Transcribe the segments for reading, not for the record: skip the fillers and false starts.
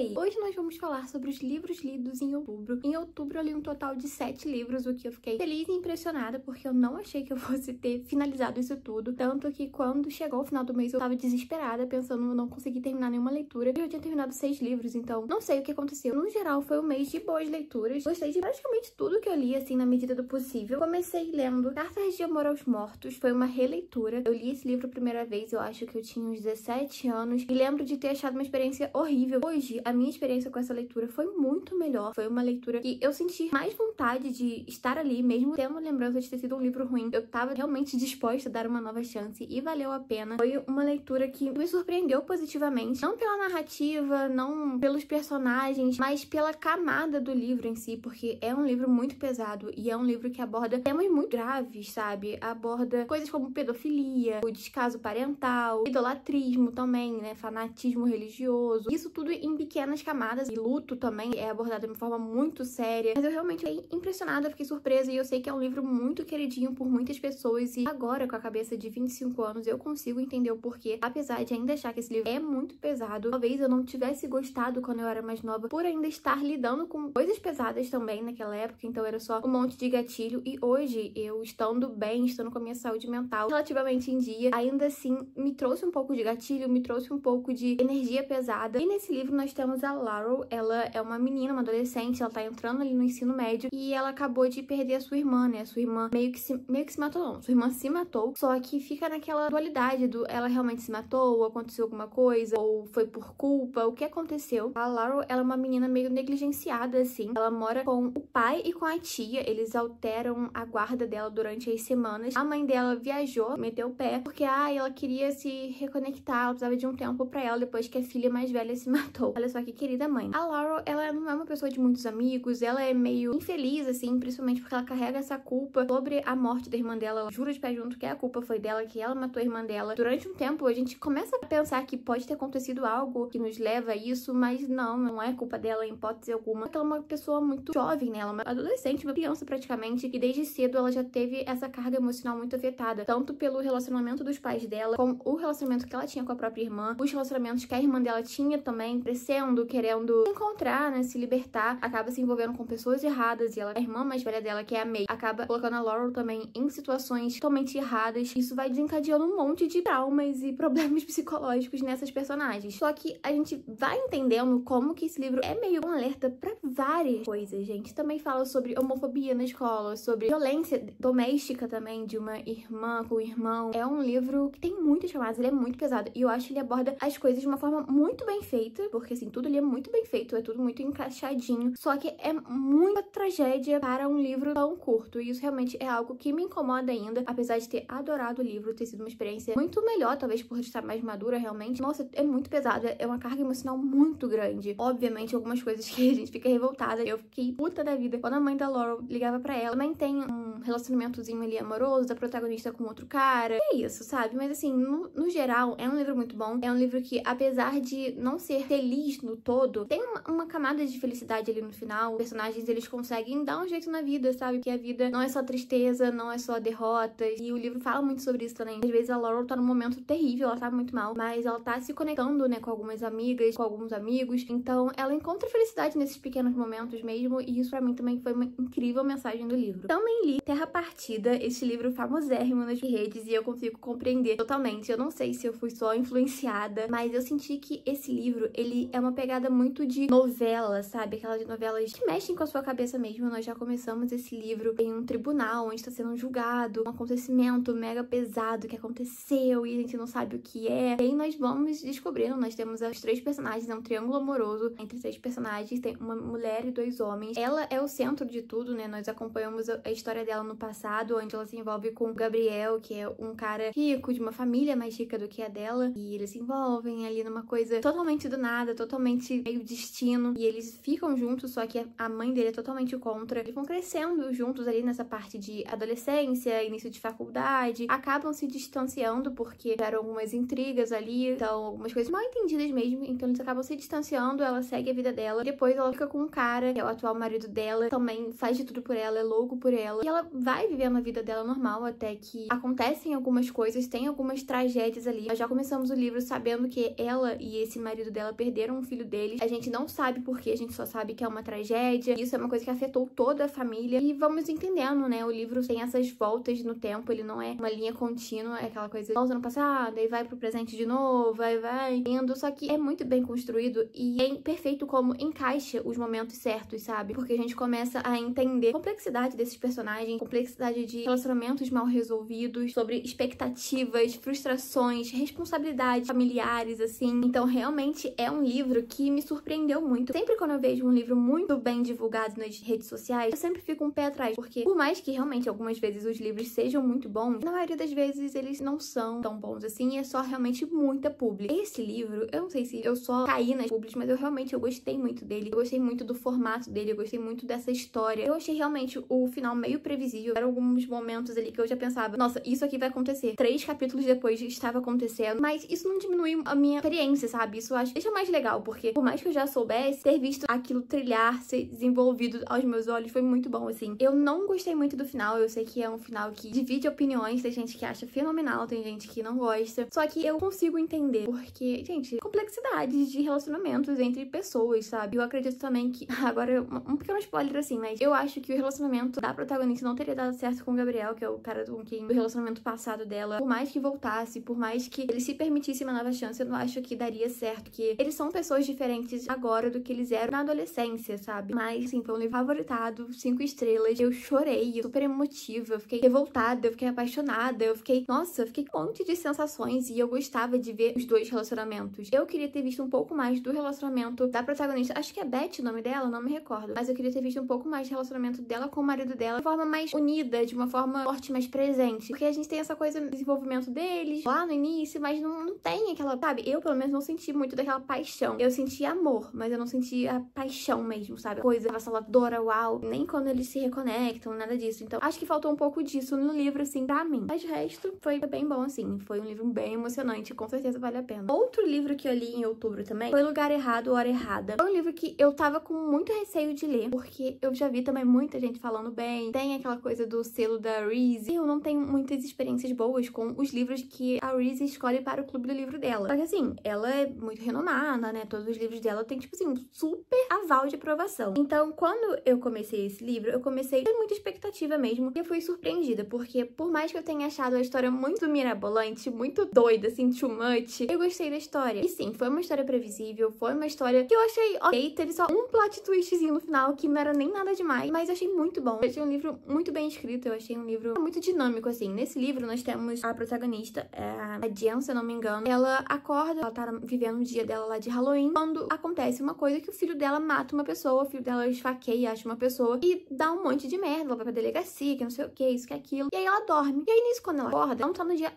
Oi! Hoje nós vamos falar sobre os livros lidos em outubro. Em outubro eu li um total de 7 livros, o que eu fiquei feliz e impressionada, porque eu não achei que eu fosse ter finalizado isso tudo. Tanto que quando chegou o final do mês eu tava desesperada, pensando em não conseguir terminar nenhuma leitura. Eu já tinha terminado 6 livros, então não sei o que aconteceu. No geral, foi um mês de boas leituras. Gostei de praticamente tudo que eu li, assim, na medida do possível. Comecei lendo Cartas de Amor aos Mortos, foi uma releitura. Eu li esse livro a primeira vez, eu acho que eu tinha uns 17 anos, e lembro de ter achado uma experiência horrível. Hoje, a minha experiência com essa leitura foi muito melhor. Foi uma leitura que eu senti mais vontade de estar ali, mesmo tendo lembrança de ter sido um livro ruim. Eu tava realmente disposta a dar uma nova chance e valeu a pena. Foi uma leitura que me surpreendeu positivamente, não pela narrativa, não pelos personagens, mas pela camada do livro em si, porque é um livro muito pesado e é um livro que aborda temas muito graves, sabe? Aborda coisas como pedofilia, o descaso parental, idolatrismo também, né? Fanatismo religioso. Isso tudo em pequenas camadas, e luto também é abordado de uma forma muito séria, mas eu realmente fiquei impressionada, fiquei surpresa, e eu sei que é um livro muito queridinho por muitas pessoas, e agora, com a cabeça de 25 anos, eu consigo entender o porquê, apesar de ainda achar que esse livro é muito pesado. Talvez eu não tivesse gostado quando eu era mais nova, por ainda estar lidando com coisas pesadas também naquela época, então era só um monte de gatilho, e hoje, eu estando bem, estando com a minha saúde mental relativamente em dia, ainda assim, me trouxe um pouco de gatilho, me trouxe um pouco de energia pesada. E nesse livro nós temos a Laurel. Ela é uma menina, uma adolescente, ela tá entrando ali no ensino médio, e ela acabou de perder a sua irmã, né? A sua irmã meio que se matou, não. Sua irmã se matou, só que fica naquela dualidade do ela realmente se matou, ou aconteceu alguma coisa, ou foi por culpa, o que aconteceu. A Laurel, ela é uma menina meio negligenciada, assim. Ela mora com o pai e com a tia, eles alteram a guarda dela durante as semanas. A mãe dela viajou, meteu o pé, porque ela queria se reconectar, ela precisava de um tempo pra ela, depois que a filha mais velha se matou. Olha só que querida mãe. A Laurel, ela não é uma pessoa de muitos amigos, ela é meio infeliz, assim, principalmente porque ela carrega essa culpa sobre a morte da irmã dela. Ela jura de pé junto que a culpa foi dela, que ela matou a irmã dela. Durante um tempo, a gente começa a pensar que pode ter acontecido algo que nos leva a isso, mas não é culpa dela em hipótese alguma. Ela é uma pessoa muito jovem, né? Ela é uma adolescente, uma criança praticamente, e desde cedo ela já teve essa carga emocional muito afetada, tanto pelo relacionamento dos pais dela, como o relacionamento que ela tinha com a própria irmã, os relacionamentos que a irmã dela tinha também, crescendo, querendo se encontrar, né, se libertar, acaba se envolvendo com pessoas erradas, e ela, a irmã mais velha dela, que é a May, acaba colocando a Laurel também em situações totalmente erradas. Isso vai desencadeando um monte de traumas e problemas psicológicos nessas personagens. Só que a gente vai entendendo como que esse livro é meio um alerta pra várias coisas, gente. Também fala sobre homofobia na escola, sobre violência doméstica também, de uma irmã com o irmão. É um livro que tem muitas camadas, ele é muito pesado, e eu acho que ele aborda as coisas de uma forma muito bem feita, porque assim, tudo ali é muito bem feito, é tudo muito encaixadinho, só que é muita tragédia para um livro tão curto, e isso realmente é algo que me incomoda ainda, apesar de ter adorado o livro, ter sido uma experiência muito melhor, talvez por estar mais madura realmente. Nossa, é muito pesado, é uma carga emocional muito grande. Obviamente, algumas coisas que a gente fica revoltada. Eu fiquei puta da vida quando a mãe da Laurel ligava pra ela. Também tem um relacionamentozinho ali amoroso da protagonista com outro cara. É isso, sabe? Mas assim, no geral, é um livro muito bom. É um livro que, apesar de não ser feliz no todo, tem uma camada de felicidade ali no final. Os personagens, eles conseguem dar um jeito na vida, sabe? Que a vida não é só tristeza, não é só derrotas. E o livro fala muito sobre isso também. Às vezes a Laurel tá num momento terrível, ela tá muito mal, mas ela tá se conectando, né, com algumas amigas, com alguns amigos. Então, ela encontra felicidade nesses pequenos momentos mesmo, e isso pra mim também foi uma incrível mensagem do livro. Também li Terra Partida, esse livro famosérrimo nas redes, e eu consigo compreender totalmente. Eu não sei se eu fui só influenciada, mas eu senti que esse livro, ele é uma pegada muito de novela, sabe? Aquelas novelas que mexem com a sua cabeça mesmo. Nós já começamos esse livro em um tribunal, onde está sendo julgado um acontecimento mega pesado que aconteceu, e a gente não sabe o que é. E aí nós vamos descobrindo, nós temos as 3 personagens, é um triângulo amoroso entre 3 personagens, tem uma mulher e 2 homens. Ela é o centro de tudo, né? Nós acompanhamos a história dela no passado, onde ela se envolve com o Gabriel, que é um cara rico, de uma família mais rica do que a dela, e eles se envolvem ali numa coisa totalmente do nada, totalmente meio destino, e eles ficam juntos, só que a mãe dele é totalmente contra. Eles vão crescendo juntos ali nessa parte de adolescência, início de faculdade, acabam se distanciando porque tiveram algumas intrigas ali, então algumas coisas mal entendidas mesmo, então eles acabam se distanciando, ela segue a vida dela, depois ela fica com um cara, que é o atual marido dela, também faz de tudo por ela, é louco por ela, e ela vai vivendo a vida dela normal, até que acontecem algumas coisas, tem algumas tragédias ali. Nós já começamos o livro sabendo que ela e esse marido dela perderam filho deles. A gente não sabe por quê, a gente só sabe que é uma tragédia. Isso é uma coisa que afetou toda a família. E vamos entendendo, né? O livro tem essas voltas no tempo, ele não é uma linha contínua, é aquela coisa volta no passado, aí vai pro presente de novo, vai indo. Só que é muito bem construído e é perfeito como encaixa os momentos certos, sabe? Porque a gente começa a entender a complexidade desses personagens, complexidade de relacionamentos mal resolvidos, sobre expectativas, frustrações, responsabilidades familiares, assim. Então, realmente é um livro que me surpreendeu muito. Sempre quando eu vejo um livro muito bem divulgado nas redes sociais, eu sempre fico um pé atrás, porque por mais que realmente algumas vezes os livros sejam muito bons, na maioria das vezes eles não são tão bons assim, é só realmente muita publi. Esse livro, eu não sei se eu só caí nas publis, mas eu gostei muito dele. Eu gostei muito do formato dele, eu gostei muito dessa história. Eu achei realmente o final meio previsível. Eram alguns momentos ali que eu já pensava, nossa, isso aqui vai acontecer. 3 capítulos depois estava acontecendo, mas isso não diminui a minha experiência, sabe? Isso eu acho deixa mais legal, porque por mais que eu já soubesse, ter visto aquilo trilhar, ser desenvolvido aos meus olhos foi muito bom, assim. Eu não gostei muito do final, eu sei que é um final que divide opiniões, tem gente que acha fenomenal, tem gente que não gosta, só que eu consigo entender, porque, gente, complexidades de relacionamentos entre pessoas, sabe? Eu acredito também que, agora, um pequeno spoiler assim, mas eu acho que o relacionamento da protagonista não teria dado certo com o Gabriel, que é o cara com quem o relacionamento passado dela, por mais que voltasse, por mais que ele se permitisse uma nova chance, eu não acho que daria certo, porque eles são pessoas diferentes agora do que eles eram na adolescência, sabe? Mas, assim, foi um livro favoritado, 5 estrelas, eu chorei, super emotiva, eu fiquei revoltada, eu fiquei apaixonada, nossa, eu fiquei com um monte de sensações e eu gostava de ver os dois relacionamentos. Eu queria ter visto um pouco mais do relacionamento da protagonista, acho que é Beth o nome dela, não me recordo, mas eu queria ter visto um pouco mais do relacionamento dela com o marido dela de uma forma mais unida, de uma forma forte, mais presente, porque a gente tem essa coisa do desenvolvimento deles lá no início, mas não tem aquela, sabe, eu pelo menos não senti muito daquela paixão. Eu senti amor, mas eu não senti a paixão mesmo, sabe? Coisa avassaladora, uau, nem quando eles se reconectam, nada disso. Então, acho que faltou um pouco disso no livro, assim, pra mim. Mas o resto foi bem bom, assim. Foi um livro bem emocionante, com certeza vale a pena. Outro livro que eu li em outubro também foi Lugar Errado, Hora Errada. Foi um livro que eu tava com muito receio de ler, porque eu já vi também muita gente falando bem. Tem aquela coisa do selo da Reese. Eu não tenho muitas experiências boas com os livros que a Reese escolhe para o clube do livro dela. Só que, assim, ela é muito renomada, né? Todos os livros dela tem, tipo assim, um super aval de aprovação. Então, quando eu comecei esse livro, eu comecei com muita expectativa mesmo, e eu fui surpreendida, porque por mais que eu tenha achado a história muito mirabolante, muito doida, assim, too much, eu gostei da história. E sim, foi uma história previsível, foi uma história que eu achei ok, teve só um plot twistzinho no final, que não era nem nada demais, mas eu achei muito bom. Eu achei um livro muito bem escrito, eu achei um livro muito dinâmico, assim. Nesse livro, nós temos a protagonista, a Jen, se eu não me engano, ela acorda, ela tá vivendo o dia dela lá de Halloween, quando acontece uma coisa que o filho dela mata uma pessoa, o filho dela esfaqueia, acha uma pessoa e dá um monte de merda, ela vai pra delegacia, que não sei o que, isso, que aquilo, e aí ela dorme. E aí nisso, quando ela acorda, ela não tá no dia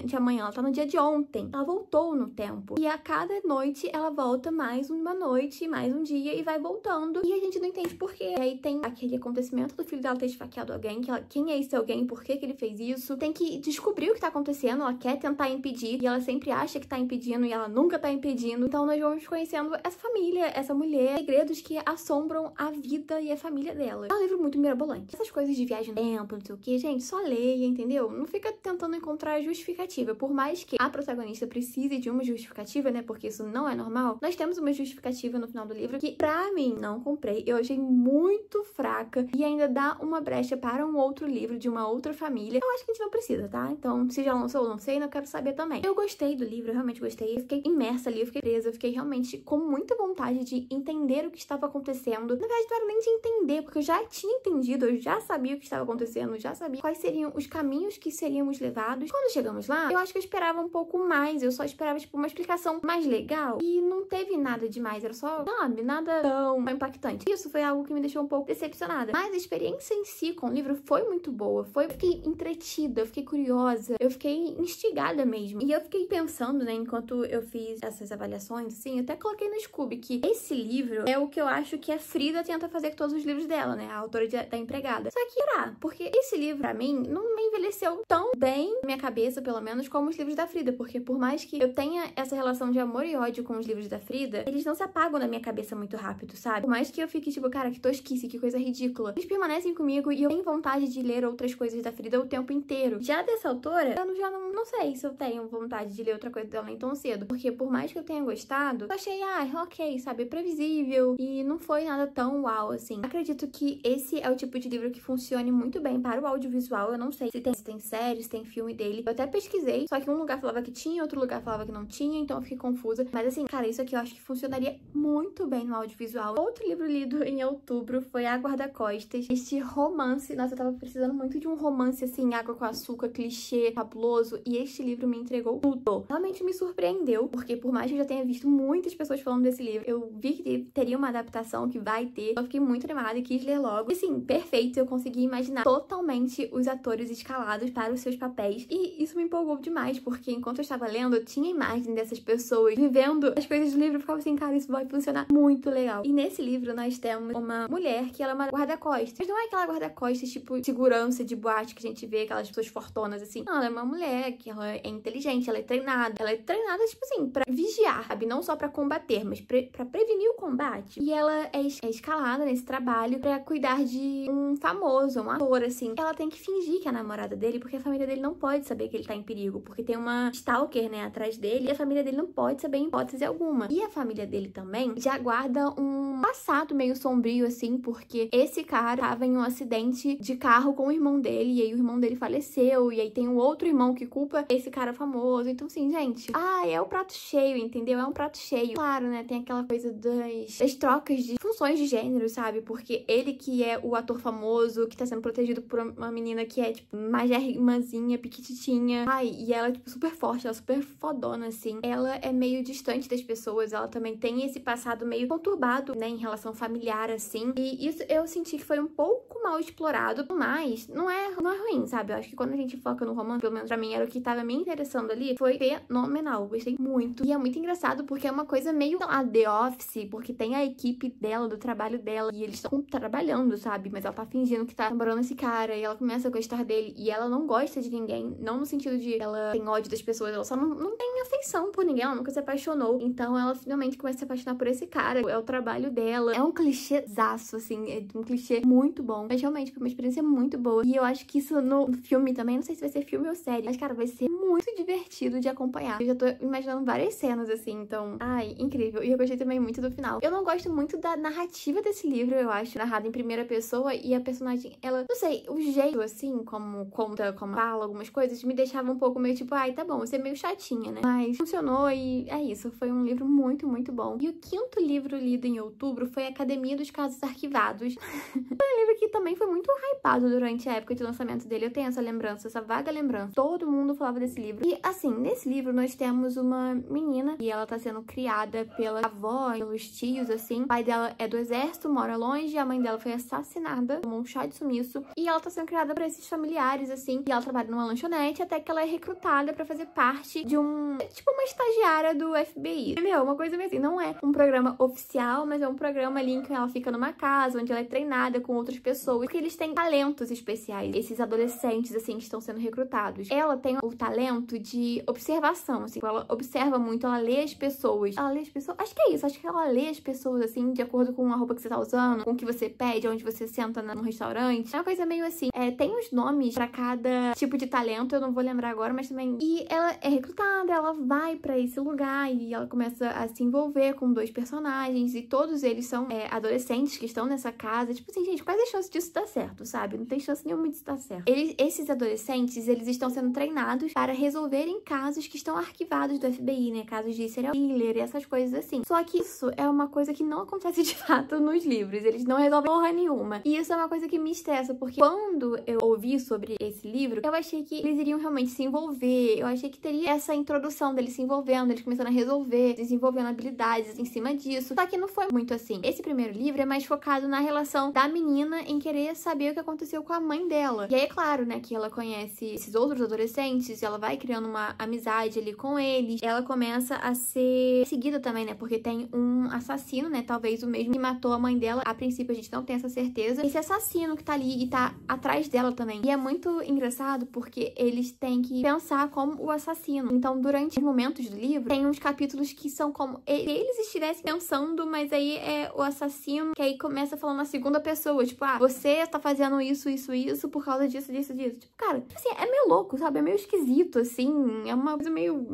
de amanhã, ela tá no dia de ontem. Ela voltou no tempo. E a cada noite, ela volta mais uma noite, mais um dia, e vai voltando. E a gente não entende por quê. E aí tem aquele acontecimento do filho dela ter esfaqueado alguém, quem é esse alguém, por que ele fez isso. Tem que descobrir o que tá acontecendo, ela quer tentar impedir, e ela sempre acha que tá impedindo, e ela nunca tá impedindo. Então nós vamos conhecendo essa família, essa mulher, segredos que assombram a vida e a família dela. É um livro muito mirabolante. Essas coisas de viagem no tempo, não sei o que, gente, só leia, entendeu? Não fica tentando encontrar justificativa. Por mais que a protagonista precise de uma justificativa, né, porque isso não é normal, nós temos uma justificativa no final do livro que, pra mim, não comprei. Eu achei muito fraca e ainda dá uma brecha para um outro livro de uma outra família. Eu acho que a gente não precisa, tá? Então, se já lançou ou não sei, não quero saber também. Eu gostei do livro, eu realmente gostei. Eu fiquei imersa ali, eu fiquei presa, eu fiquei realmente com muita vontade de entender o que estava acontecendo. Na verdade, não era nem de entender, porque eu já tinha entendido, eu já sabia o que estava acontecendo, já sabia quais seriam os caminhos que seríamos levados. Quando chegamos lá, eu acho que eu esperava um pouco mais, eu só esperava, tipo, uma explicação mais legal, e não teve nada demais, era só, sabe, nada tão impactante. Isso foi algo que me deixou um pouco decepcionada. Mas a experiência em si com o livro foi muito boa, eu fiquei entretida, eu fiquei curiosa, eu fiquei instigada mesmo. E eu fiquei pensando, né, enquanto eu fiz essas avaliações, assim, eu até coloquei no Scooby que esse livro é o que eu acho que a Frida tenta fazer com todos os livros dela, né, a autora da Empregada. Só que, porque esse livro, pra mim, não me envelheceu tão bem na minha cabeça, pelo menos, como os livros da Frida, porque por mais que eu tenha essa relação de amor e ódio com os livros da Frida, eles não se apagam na minha cabeça muito rápido, sabe? Por mais que eu fique, tipo, cara, que tosquice, que coisa ridícula, eles permanecem comigo e eu tenho vontade de ler outras coisas da Frida o tempo inteiro. Já dessa autora, eu já não sei se eu tenho vontade de ler outra coisa dela nem tão cedo, porque por mais que eu tenha gostado, eu achei, ok, sabe, previsível e não foi nada tão uau, assim. Acredito que esse é o tipo de livro que funcione muito bem para o audiovisual. Eu não sei se tem série, se tem filme dele. Eu até pesquisei, só que um lugar falava que tinha, outro lugar falava que não tinha, então eu fiquei confusa. Mas assim, cara, isso aqui eu acho que funcionaria muito bem no audiovisual. Outro livro lido em outubro foi A Guarda-Costas. Este romance, nossa, eu tava precisando muito de um romance assim, água com açúcar, clichê, fabuloso, e este livro me entregou tudo. Realmente me surpreendeu, porque por mais que eu já tenha visto muitas pessoas falando desse livro, eu vi que teria uma adaptação, que vai ter. Eu fiquei muito animada e quis ler logo. E assim, perfeito, eu consegui imaginar totalmente os atores escalados para os seus papéis. E isso me empolgou demais, porque enquanto eu estava lendo, eu tinha a imagem dessas pessoas vivendo as coisas do livro. Eu ficava assim, cara, isso vai funcionar muito legal. E nesse livro nós temos uma mulher que ela é uma guarda-costas. Mas não é aquela guarda-costas tipo segurança de boate que a gente vê, aquelas pessoas fortonas assim. Não, ela é uma mulher que ela é inteligente, ela é treinada. Ela é treinada, tipo assim, pra vigiar, sabe? Não só pra combater, mas pra prevenir o combate. E ela é escalada nesse trabalho pra cuidar de um famoso, um ator, assim. Ela tem que fingir que é a namorada dele, porque a família dele não pode saber que ele tá em perigo, porque tem uma stalker, né, atrás dele, e a família dele não pode saber em hipótese alguma. E a família dele também já guarda um passado meio sombrio, assim, porque esse cara tava em um acidente de carro com o irmão dele, e aí o irmão dele faleceu, e aí tem um outro irmão que culpa esse cara famoso. Então, assim, gente, é o prato cheio, entendeu? É um prato cheio. Claro, né, tem aquela coisa das trocas de funções de gênero, sabe? Porque ele que é o ator famoso, que tá sendo protegido por uma menina que é, tipo, mais irmãzinha, piquititinha. E ela é, tipo, super forte, ela é super fodona, assim. Ela é meio distante das pessoas, ela também tem esse passado meio conturbado, né, em relação familiar, assim. E isso eu senti que foi um pouco mal explorado, mas não é ruim, sabe? Eu acho que quando a gente foca no romance, pelo menos pra mim, era o que tava me interessando ali, foi fenomenal. Gostei muito. E é muito engraçado porque é uma coisa meio, sei lá, The Office, porque tem a equipe dela, do trabalho dela, e eles estão trabalhando, sabe? Mas ela tá fingindo que tá namorando esse cara, e ela começa a gostar dele, e ela não gosta de ninguém, não no sentido de ela tem ódio das pessoas, ela só não tem afeição por ninguém, ela nunca se apaixonou. Então ela finalmente começa a se apaixonar por esse cara, é o trabalho dela. É um clichêzaço, assim, é um clichê muito bom, mas realmente foi uma experiência muito boa. E eu acho que isso no filme também, não sei se vai ser filme ou série, mas cara, vai ser muito divertido de acompanhar. Eu já tô imaginando várias cenas, assim, então, incrível. E eu gostei também muito do final. Eu não gosto muito da narrativa desse livro, eu acho, narrado em primeira pessoa, e a personagem, ela, não sei, o jeito, assim, como conta, como fala algumas coisas, me deixava um pouco meio tipo, tá bom, você é meio chatinha, né? Mas funcionou e é isso, foi um livro muito, muito bom. E o quinto livro lido em outubro foi Academia dos Casos Arquivados. Foi um livro que também foi muito hypado durante a época de lançamento dele. Eu tenho essa lembrança, essa vaga lembrança. Todo mundo falava desse livro. E, assim, nesse livro nós temos uma menina e ela tá sendo criada pela avó, pelos tios, assim. O pai dela é do exército, mora longe, a mãe dela foi assassinada, tomou um chá de sumiço. E ela tá sendo criada por esses familiares, assim. E ela trabalha numa lanchonete até que ela é recrutada pra fazer parte de tipo, uma estagiária do FBI. Entendeu? Uma coisa meio assim. Não é um programa oficial, mas é um programa ali em que ela fica numa casa, onde ela é treinada com outras pessoas, porque eles têm talentos especiais. Esses adolescentes, assim, que estão sendo recrutados. Ela tem o talento de observação, assim. Ela observa muito, ela lê as pessoas. Ela lê as pessoas? Acho que é isso. Acho que ela lê as pessoas, assim, de acordo com a roupa que você tá usando, com o que você pede, onde você senta no restaurante. É uma coisa meio assim. Tem os nomes pra cada tipo de talento, eu não vou lembrar agora, mas também... E ela é recrutada, ela vai pra esse lugar e ela começa a se envolver com dois personagens e todos eles são adolescentes que estão nessa casa. Tipo assim, gente, quais as chances disso dar certo, sabe? Não tem chance nenhuma disso dar certo. Esses adolescentes, eles estão sendo treinados para resolverem casos que estão arquivados do FBI, né? Casos de serial killer e essas coisas assim. Só que isso é uma coisa que não acontece de fato nos livros. Eles não resolvem porra nenhuma. E isso é uma coisa que me estressa, porque quando eu ouvi sobre esse livro, eu achei que eles iriam realmente se envolver. Eu achei que teria essa introdução deles se envolvendo, eles começando a resolver, desenvolvendo habilidades em cima disso. Só que não foi muito assim. Esse primeiro livro é mais focado na relação da menina em querer saber o que aconteceu com a mãe dela. E aí é claro, né, que ela conhece esses outros adolescentes, ela vai criando uma amizade ali com eles. Ela começa a ser seguida também, né, porque tem um assassino, né, talvez o mesmo que matou a mãe dela. A princípio a gente não tem essa certeza. Esse assassino que tá ali e tá atrás dela também. E é muito engraçado porque eles têm que pensar como o assassino. Então, durante os momentos do livro, tem uns capítulos que são como eles estivessem pensando, mas aí é o assassino, que aí começa falando na segunda pessoa, tipo, ah, você tá fazendo isso, isso, isso por causa disso, disso, disso. Tipo, cara, assim, é meio louco, sabe? É meio esquisito, assim, é uma coisa meio...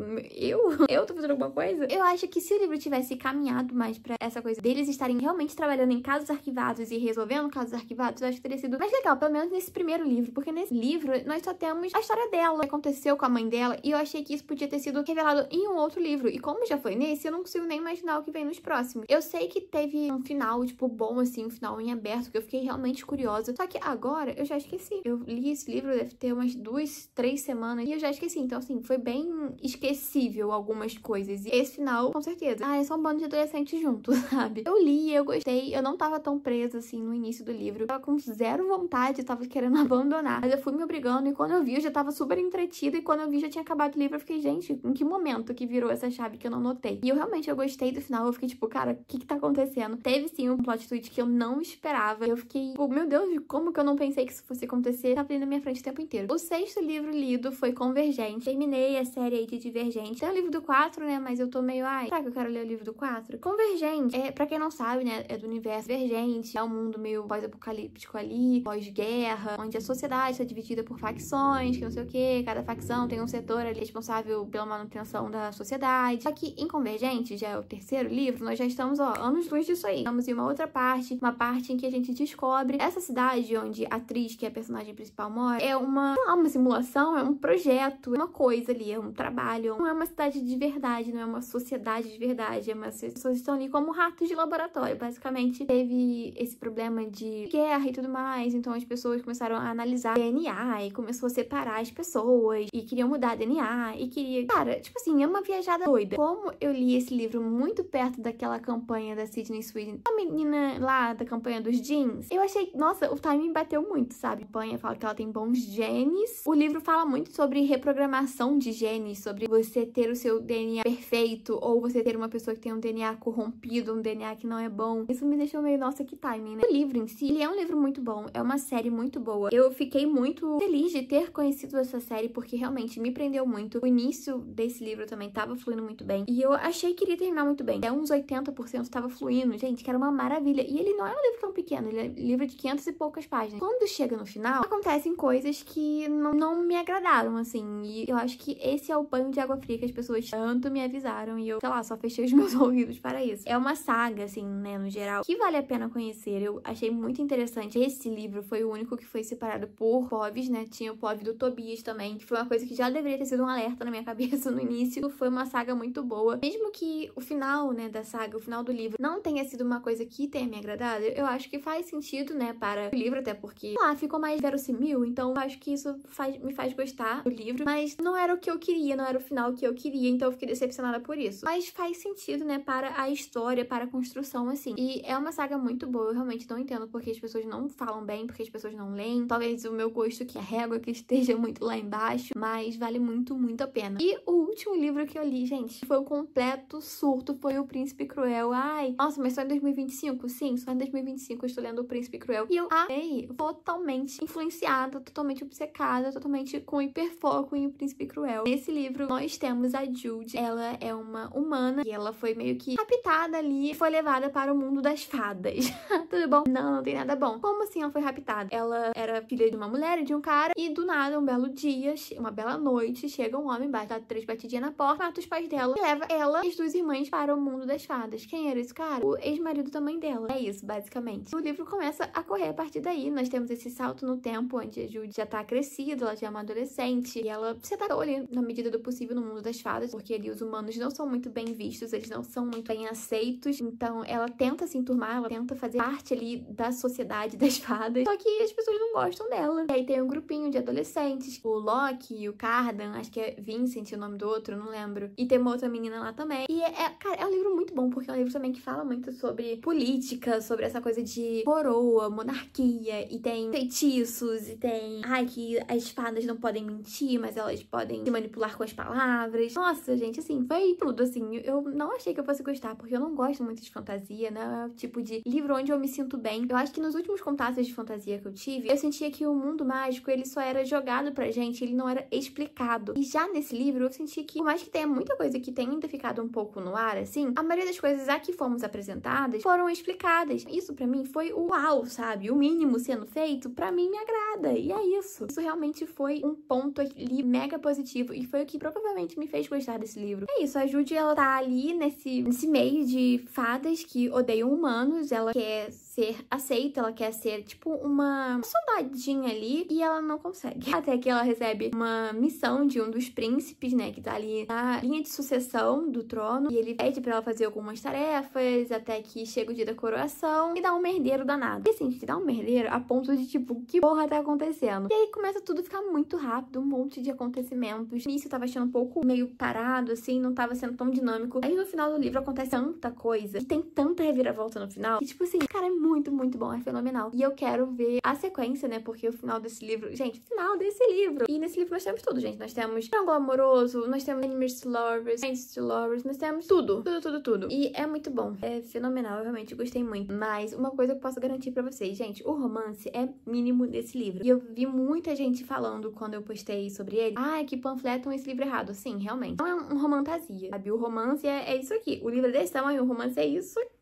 Eu tô fazendo alguma coisa? Eu acho que se o livro tivesse caminhado mais pra essa coisa deles estarem realmente trabalhando em casos arquivados e resolvendo casos arquivados, eu acho que teria sido mais legal, pelo menos nesse primeiro livro, porque nesse livro nós só temos a história dela, o que aconteceu com a mãe dela, e eu achei que isso podia ter sido revelado em um outro livro, e como já foi nesse, eu não consigo nem imaginar o que vem nos próximos. Eu sei que teve um final, tipo, bom, assim, um final em aberto, que eu fiquei realmente curiosa, só que agora eu já esqueci. Eu li esse livro, deve ter umas 2, 3 semanas, e eu já esqueci, então, assim, foi bem esquecível algumas coisas, e esse final, com certeza, é só um bando de adolescentes juntos, sabe? Eu li, eu gostei, eu não tava tão presa, assim, no início do livro, eu tava com zero vontade, eu tava querendo abandonar, mas eu fui me obrigando, e quando eu vi, eu já tava super entretida, e quando eu vi, já tinha acabado o livro, eu fiquei, gente, em que momento que virou essa chave que eu não notei? E eu realmente, eu gostei do final, eu fiquei tipo, cara, o que tá acontecendo? Teve sim um plot twist que eu não esperava, eu fiquei, tipo, meu Deus, como que eu não pensei que isso fosse acontecer? Tava ali na minha frente o tempo inteiro. O 6º livro lido foi Convergente, terminei a série aí de Divergente, tem o livro do 4, né, mas eu tô meio, ai, será que eu quero ler o livro do 4? Convergente, pra quem não sabe, né, é do universo Divergente, é um mundo meio pós-apocalíptico ali, pós-guerra, onde a sociedade tá dividida por facções, que não sei o que, cada facção tem um setor ali responsável pela manutenção da sociedade. Só que em Convergente, já é o 3º livro, nós já estamos, ó, anos-luz disso aí. Estamos em uma outra parte, uma parte em que a gente descobre essa cidade onde a atriz, que é a personagem principal, mora, é uma simulação, é um projeto, é uma coisa ali, é um trabalho. Não é uma cidade de verdade, não é uma sociedade de verdade, as pessoas estão ali como ratos de laboratório. Basicamente, teve esse problema de guerra e tudo mais, então as pessoas começaram a analisar DNA e começou a separar as pessoas e queriam mudar DNA e queria... Cara, tipo assim, é uma viajada doida. Como eu li esse livro muito perto daquela campanha da Sydney Sweeney, a menina lá da campanha dos jeans, eu achei, nossa, o timing bateu muito, sabe? A campanha fala que ela tem bons genes. O livro fala muito sobre reprogramação de genes, sobre você ter o seu DNA perfeito ou você ter uma pessoa que tem um DNA corrompido, um DNA que não é bom. Isso me deixou meio, nossa, que timing, né? O livro em si, ele é um livro muito bom, é uma série muito boa. Eu fiquei muito feliz de ter conhecido essa série porque realmente me prendeu muito. O início desse livro também tava fluindo muito bem. E eu achei que iria terminar muito bem. Até uns 80% tava fluindo, gente, que era uma maravilha. E ele não é um livro tão pequeno, ele é livro de 500 e poucas páginas. Quando chega no final, acontecem coisas que não me agradaram, assim. E eu acho que esse é o banho de água fria que as pessoas tanto me avisaram. E eu, sei lá, só fechei os meus ouvidos para isso. É uma saga, assim, né, no geral, que vale a pena conhecer. Eu achei muito interessante. Esse livro foi o único que foi separado por POVs, né? Tinha o POV do Tobias também, que foi uma coisa que já deveria ter sido um alerta na minha cabeça no início. Foi uma saga muito boa. Mesmo que o final, né, da saga, o final do livro, não tenha sido uma coisa que tenha me agradado, eu acho que faz sentido, né, para o livro, até porque, sei lá, ficou mais verossímil, então eu acho que isso me faz gostar do livro, mas não era o que eu queria, não era o final que eu queria, então eu fiquei decepcionada por isso. Mas faz sentido, né, para a história, para a construção, assim. E é uma saga muito boa, eu realmente não entendo porque as pessoas não falam bem, porque as pessoas não leem. Talvez o meu gosto que a régua que esteja muito lá embaixo, mas vale muito, muito a pena. E o último livro que eu li, gente, foi um completo surto, foi O Príncipe Cruel. Ai, nossa, mas só em 2025? Sim, só em 2025 eu estou lendo O Príncipe Cruel. E eu amei, totalmente influenciada, totalmente obcecada, totalmente com hiperfoco em O Príncipe Cruel. Nesse livro, nós temos a Jude. Ela é uma humana e ela foi meio que raptada ali e foi levada para o mundo das fadas. Tudo bom? Não tem nada bom. Como assim ela foi raptada? Ela era filha de uma mulher e de um cara e do nada, um belo dia, uma bela noite, chega um homem, dá 3 batidinhas na porta, mata os pais dela e leva ela e as 2 irmãs para o mundo das fadas. Quem era esse cara? O ex-marido da mãe dela. É isso, basicamente. O livro começa a correr a partir daí. Nós temos esse salto no tempo, onde a Jude já tá crescida, ela já é uma adolescente, e ela se adaptou ali, na medida do possível, no mundo das fadas, porque ali os humanos não são muito bem vistos, eles não são muito bem aceitos, então ela tenta se enturmar, ela tenta fazer parte ali da sociedade das fadas, só que as pessoas não gostam dela. E aí tem um grupinho de adolescentes, o Loki, o Cardan, acho que é Vincent o nome do outro, não lembro, e tem uma outra menina lá também, e cara, é um livro muito bom, porque é um livro também que fala muito sobre política, sobre essa coisa de coroa, monarquia, e tem feitiços, e tem, ai, que as fadas não podem mentir, mas elas podem se manipular com as palavras. Nossa, gente, assim, foi tudo, assim, eu não achei que eu fosse gostar, porque eu não gosto muito de fantasia, né, é o tipo de livro onde eu me sinto bem. Eu acho que nos últimos contatos de fantasia que eu tive, eu sentia que o mundo mágico, ele só era jogado pra gente, ele não era explicado. E já nesse livro, eu senti que, por mais que tenha muita coisa que tenha ainda ficado um pouco no ar, assim, a maioria das coisas a que fomos apresentadas apresentadas foram explicadas. Isso pra mim foi o uau, sabe? O mínimo sendo feito, pra mim me agrada. E é isso. Isso realmente foi um ponto ali mega positivo e foi o que provavelmente me fez gostar desse livro. É isso, a Judy, ela tá ali nesse meio de fadas que odeiam humanos, ela quer ser aceita, ela quer ser tipo uma soldadinha ali e ela não consegue. Até que ela recebe uma missão de um dos príncipes, né, que tá ali na linha de sucessão do trono, e ele pede pra ela fazer algumas tarefas, até que chega o dia da coroação e dá um merdeiro danado. E assim, gente, dá um merdeiro a ponto de tipo, que porra tá acontecendo? E aí começa tudo a ficar muito rápido, um monte de acontecimentos. No início eu tava achando um pouco meio parado, assim, não tava sendo tão dinâmico. Aí no final do livro acontece tanta coisa, e tem tanta reviravolta no final, que tipo assim, cara, é muito, muito bom, é fenomenal. E eu quero ver a sequência, né, porque o final desse livro, gente, o final desse livro. E nesse livro nós temos tudo, gente. Nós temos Triângulo Amoroso, nós temos Enemies to Lovers, Friends to Lovers, nós temos tudo. Tudo, tudo, tudo. E é muito bom. É fenomenal, eu realmente gostei muito. Mas uma coisa que eu posso garantir pra vocês, gente, o romance é mínimo desse livro. E eu vi muita gente falando quando eu postei sobre ele, que panfletam esse livro errado. Sim, realmente. Não é um romantasia, sabe? O romance é isso aqui. O livro é desse tamanho, o romance é isso aqui.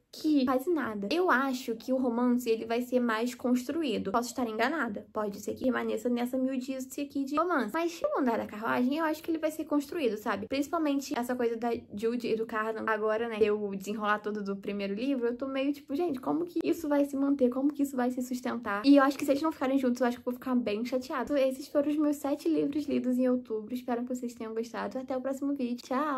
Quase nada. Eu acho que o romance, ele vai ser mais construído. Posso estar enganada. Pode ser que permaneça nessa miudice aqui de romance. Mas no Andar da Carruagem, eu acho que ele vai ser construído, sabe? Principalmente essa coisa da Judy e do Cardan. Agora, né, eu desenrolar todo do primeiro livro, eu tô meio tipo, gente, como que isso vai se manter? Como que isso vai se sustentar? E eu acho que se eles não ficarem juntos, eu acho que eu vou ficar bem chateada. Esses foram os meus 7 livros lidos em outubro. Espero que vocês tenham gostado. Até o próximo vídeo. Tchau!